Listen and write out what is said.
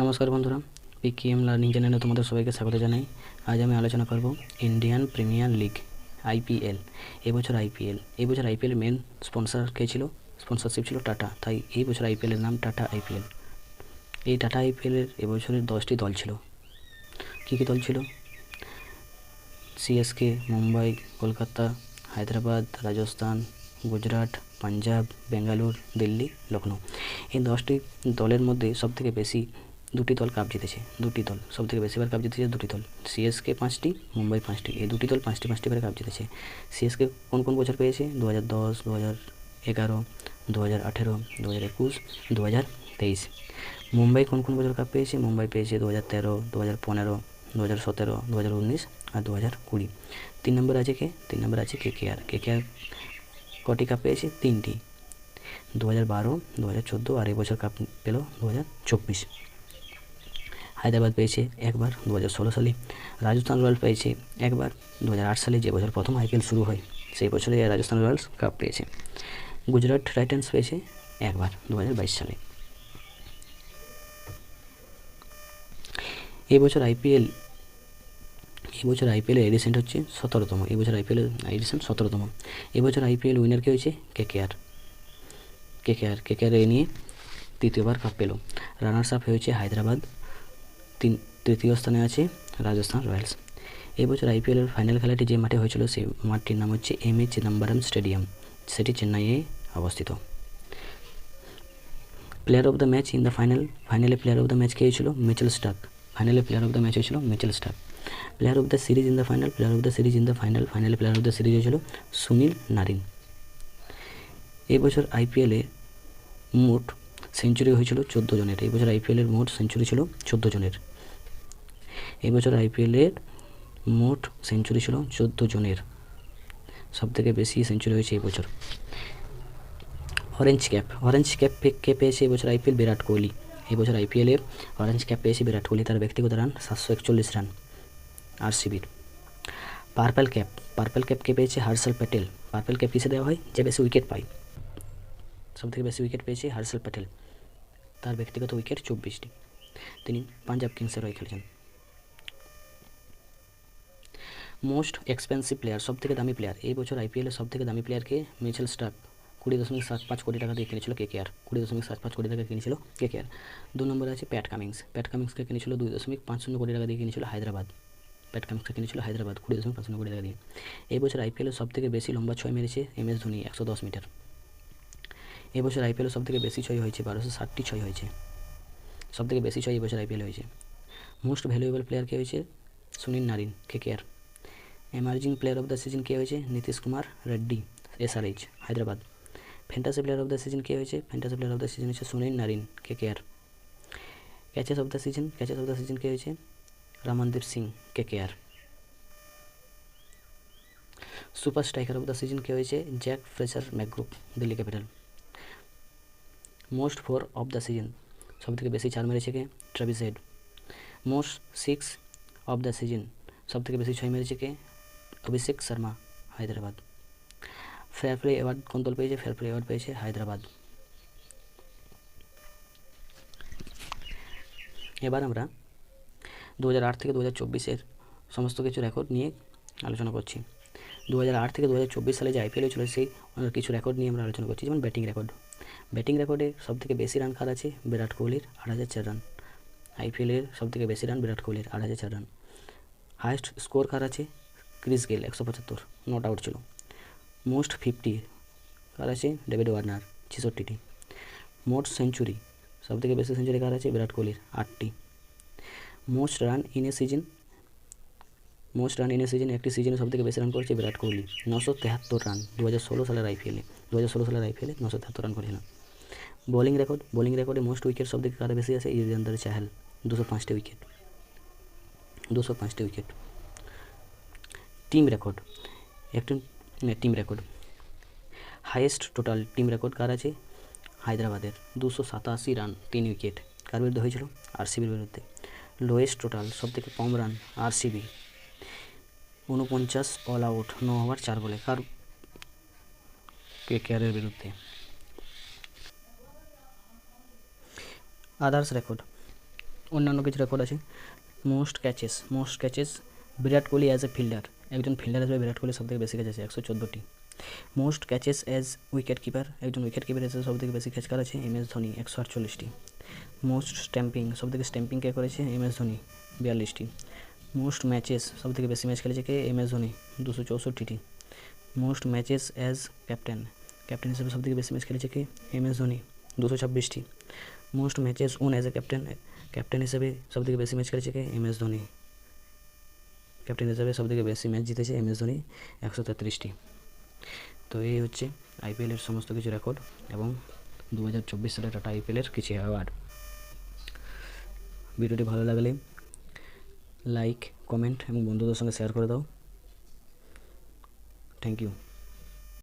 নমস্কার বন্ধুরা, পিকেএম লার্নিং চ্যানেলে তোমাদের সবাইকে স্বাগত জানাই। আজ আমি আলোচনা করব ইন্ডিয়ান প্রিমিয়ার লিগ আইপিএল। এবছর আইপিএল মেন স্পন্সর কে ছিল? স্পন্সরশিপ ছিল টাটা, তাই এই বছর আইপিএলের নাম টাটা আইপিএল। এই টাটা আইপিএলের এবছরের 10টি দল ছিল। কী কী দল ছিল? সিএসকে, মুম্বাই, কলকাতা, হায়দ্রাবাদ, রাজস্থান, গুজরাট, পাঞ্জাব, বেঙ্গালুর, দিল্লি, লখনউ। এই 10টি দলের মধ্যে সবথেকে বেশি দুটি দল কাপ জিতেছে। দুটি দল সবথেকে বেশিবার কাপ জিতেছে, দুটি দল। সিএসকে 5টি, মুম্বাই 5টি। এই দুটি দল 5টি করে কাপ জিতেছে। সিএসকে কোন কোন বছর পেয়েছে? 2010, 2011, 2018, 2021, 2023। মুম্বাই কোন কোন বছর কাপ পেয়েছে? মুম্বাই পেয়েছে 2013, 2015, 2017, 2019 আর 2020। 3 নম্বরে আছে কে? 3 নম্বরে আছে কেকেআর। কেকেআর কটি কাপ পেয়েছে? 3টি, 2012, 2014 আর এবছর কাপ পেল 2024। হায়দ্রাবাদ পেয়েছে একবার 2016 সালে। রাজস্থান রয়্যালস পেয়েছে একবার 2008 সালে, যে বছর প্রথম আইপিএল শুরু হয় সেই বছরে রাজস্থান রয়্যালস কাপ পেয়েছে। গুজরাট টাইটান্স পেয়েছে একবার 2022 সালে। এবছর আইপিএলের এডিশন হচ্ছে 17তম। এবছর আইপিএলের এডিশন 17তম। এবছর আইপিএল উইনার কে হয়েছে? কেকেআর এ নিয়ে তৃতীয়বার কাপ পেল। রানার্স আপ হয়েছে হায়দ্রাবাদ, তৃতীয় স্থানে আছে রাজস্থান রয়্যালস। এবছর আইপিএলের ফাইনাল খেলাটি যে মাঠে হয়েছিল সেই মাঠটির নাম হচ্ছে এম.এ. চিদম্বরম স্টেডিয়াম, সেটি চেন্নাইয়ে অবস্থিত। Player of the match in the ফাইনালে প্লেয়ার অফ দ্য ম্যাচ কে হয়েছিল? Mitchell Starc. ফাইনালে প্লেয়ার অফ দ্য ম্যাচ হয়েছিল Mitchell Starc. Player of the series in the ফাইনালে প্লেয়ার অফ দ্য সিরিজ হয়েছিল সুনীল নারিন। এবছর আইপিএলে মোট সেঞ্চুরি হয়েছিল 14 জনের। এবছর আইপিএলের মোট সেঞ্চুরি ছিল 14 জনের। এবছর আইপিএলের মোট সেঞ্চুরি ছিল 14 জনের। সবথেকে বেশি সেঞ্চুরি হয়েছে এবছর। অরেঞ্জ ক্যাপ কে পেয়েছে এবছর আইপিএল? বিরাট কোহলি। এবছর আইপিএলে অরেঞ্জ ক্যাপ পেয়েছে বিরাট কোহলি, তার ব্যক্তিগত রান 741 রান আরসিবির। পার্পল ক্যাপ কে পেয়েছে? হর্ষল প্যাটেল। পার্পল ক্যাপ কিসে দেওয়া হয়? যে বেশি উইকেট পায়। সবথেকে বেশি উইকেট পেয়েছে হর্ষল প্যাটেল, তার ব্যক্তিগত উইকেট 24টি। তিনি পাঞ্জাব কিংসের হয়ে খেলেছেন। মোস্ট এক্সপেন্সিভ প্লেয়ার, সবথেকে দামি প্লেয়ার। এই বছর আইপিএলের সবথেকে দামি প্লেয়ারকে মিচেল স্টার্ক 20.75 কোটি টাকা দিয়ে কিনেছিল কেকেআর। 20.75 কোটি টাকা কিনেছিল কেকেআর। 2 নম্বরে আছে প্যাট কামিংসকে কিনেছিল 2.50 কোটি টাকা দিয়ে কিনেছিল হায়দ্রাবাদ। 2.50 কোটি টাকা দিয়ে। এই বছর আইপিএলের সবথেকে বেশি লম্বা ছয় মেরেছে এমএস ধোনি, 110 মিটার। এবছর আইপিএলের সবথেকে বেশি ছয় হয়েছে, 1260টি ছয় হয়েছে। সবথেকে বেশি ছয় এবছর আইপিএল হয়েছে। মোস্ট ভ্যালুয়েবল প্লেয়ার কে হয়েছে? Sunil Narine, KKR. Emerging player of the season কে হয়েছে? Nitish Kumar Reddy, SRH, Hyderabad. Fantasy player of the season কে হয়েছে? Fantasy player of the season হচ্ছে Sunil Narine, KKR. Catches of the season কে হয়েছে? Ramandeep Singh, KKR. Super striker of the season কে হয়েছে? Jake Fraser McGurk, Delhi capital. Most four of the season, সবথেকে বেশি 4 মেরেছে কে? Travis Head. Most six of the season, সবথেকে বেশি 6 মেরেছে কে? Abhishek Sharma, Hyderabad. Fair play award কোন দল পেয়েছে? ফেয়ার প্লে অ্যাওয়ার্ড পেয়েছে হায়দ্রাবাদ। এবার আমরা 2008 থেকে 2024-এর সমস্ত কিছু রেকর্ড নিয়ে আলোচনা করছি। 2008 থেকে 2024 সালে যে আইপিএল হয়েছিল সেই কিছু রেকর্ড নিয়ে আমরা আলোচনা করছি। যেমন ব্যাটিং রেকর্ডে সবথেকে বেশি রান কার আছে? বিরাট কোহলির, 8,004 রান। আইপিএলের সবথেকে বেশি রান বিরাট কোহলির, 8,004 রান। হায়েস্ট স্কোর কার আছে? ক্রিস গেল, 175, নট আউট ছিল। মোস্ট 50 কার আছে? ডেভিড ওয়ার্নার, 66টি। মোস্ট সেঞ্চুরি, সবথেকে বেশি সেঞ্চুরি কার আছে? বিরাট কোহলির, 8টি। Most run in a season, একটি সিজনে সবথেকে বেশি রান করেছে বিরাট কোহলি, 973 রান। 2016 সালের আইপিএলে 973 রান করেছিলেন। বোলিং রেকর্ডে মোস্ট উইকেট সবথেকে কার বেশি আছে? যুজবেন্দ্র চাহাল, 205টি wicket. Team record, highest total team record কার আছে? হায়দ্রাবাদের, 287 রান, 3 উইকেট। কার বিরুদ্ধে হয়েছিল? আরসিবির বিরুদ্ধে। লোয়েস্ট টোটাল, সবথেকে কম run RCB, 49 all out, 9 over 4 বলে। কার? কেকেআরের বিরুদ্ধে। আদার্স রেকর্ড, অন্যান্য কিছু রেকর্ড আছে। Most catches Virat Kohli as a fielder, একজন ফিল্ডার হিসেবে বিরাট কোহলি সবথেকে বেশি ক্যাচ আছে 114টি। Most catches as wicket keeper, একজন উইকেট কিপার হিসেবে সবথেকে বেশি ক্যাচ করেছে MS ধোনি 148টি। মোস্ট সবথেকে স্ট্যাম্পিং কে করেছে MS ধোনি 42টি। মোস্ট ম্যাচেস, সবথেকে বেশি ম্যাচ খেলেছে কে MS ধোনি 264টি। মোস্ট ম্যাচেস অ্যাজ ক্যাপ্টেন হিসেবে সবথেকে বেশি ম্যাচ খেলেছে কে MS ধোনি 226টি। Most matches on as a captain হিসেবে সবথেকে বেশি ম্যাচ খেলেছে কে MS ধোনি, ক্যাপ্টেন হিসেবে সবথেকে বেশি ম্যাচ জিতেছে MS ধোনি 133টি। তো এই হচ্ছে IPL-এর সমস্ত কিছু রেকর্ড এবং 2024 সালের টাটা IPL-এর কিছু অ্যাওয়ার্ড। ভিডিওটি ভালো লাগলে লাইক, কমেন্ট এবং বন্ধুদের সঙ্গে শেয়ার করে দাও। Thank you.